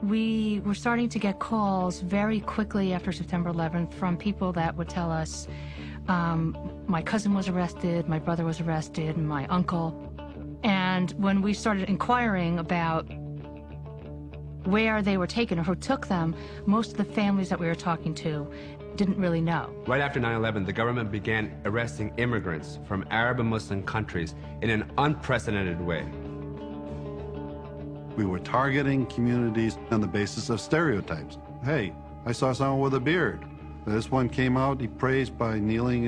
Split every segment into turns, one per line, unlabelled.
We were starting to get calls very quickly after September 11th from people that would tell us, my cousin was arrested, my brother was arrested, and my uncle. And when we started inquiring about where they were taken or who took them, most of the families that we were talking to didn't really know.
Right after 9/11, the government began arresting immigrants from Arab and Muslim countries in an unprecedented way.
We were targeting communities on the basis of stereotypes. Hey, I saw someone with a beard. This one came out, he prays by kneeling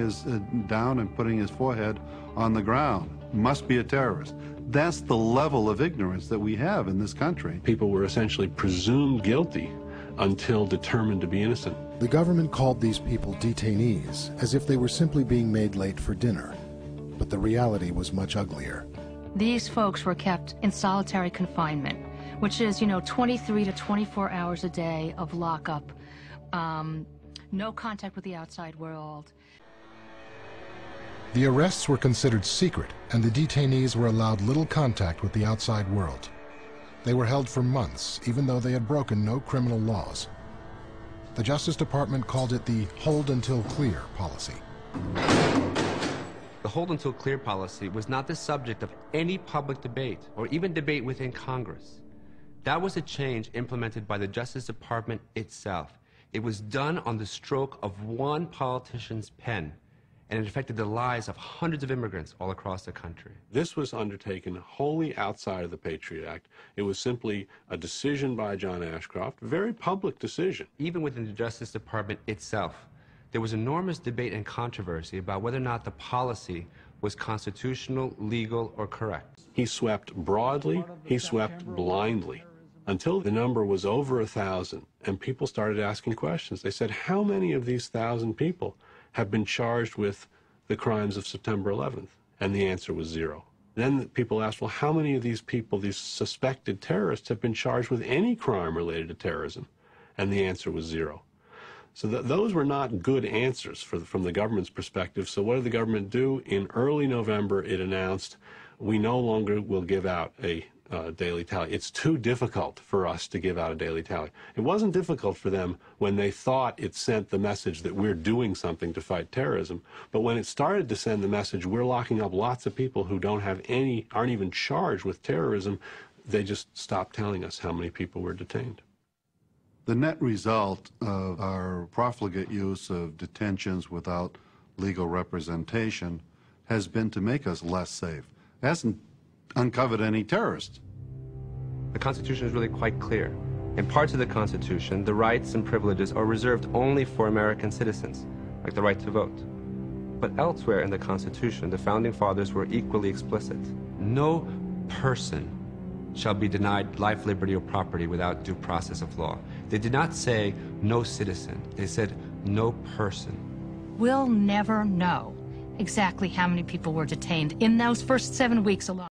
down and putting his forehead on the ground. Must be a terrorist. That's the level of ignorance that we have in this country.
People were essentially presumed guilty until determined to be innocent.
The government called these people detainees, as if they were simply being made late for dinner. But the reality was much uglier.
These folks were kept in solitary confinement, which is, 23 to 24 hours a day of lockup, no contact with the outside world.
The arrests were considered secret, and the detainees were allowed little contact with the outside world. They were held for months, even though they had broken no criminal laws. The Justice Department called it the hold until clear policy.
The hold until clear policy was not the subject of any public debate or even debate within Congress. That was a change implemented by the Justice Department itself. It was done on the stroke of one politician's pen, and it affected the lives of hundreds of immigrants all across the country.
This was undertaken wholly outside of the Patriot Act. It was simply a decision by John Ashcroft, a very public decision.
Even within the Justice Department itself, there was enormous debate and controversy about whether or not the policy was constitutional, legal, or correct.
He swept broadly, he swept blindly, until the number was over 1,000, and people started asking questions. They said, how many of these 1,000 people have been charged with the crimes of September 11th? And the answer was 0. Then people asked, well, how many of these people, these suspected terrorists, have been charged with any crime related to terrorism? And the answer was 0. So those were not good answers from the government's perspective. So what did the government do? In early November, it announced, we no longer will give out a daily tally. It's too difficult for us to give out a daily tally. It wasn't difficult for them when they thought it sent the message that we're doing something to fight terrorism. But when it started to send the message, we're locking up lots of people who aren't even charged with terrorism, they just stopped telling us how many people were detained.
The net result of our profligate use of detentions without legal representation has been to make us less safe. It hasn't uncovered any terrorists.
The Constitution is really quite clear. In parts of the Constitution, the rights and privileges are reserved only for American citizens, like the right to vote. But elsewhere in the Constitution, the Founding Fathers were equally explicit. No person shall be denied life, liberty, or property without due process of law. They did not say no citizen. They said no person.
We'll never know exactly how many people were detained in those first 7 weeks alone.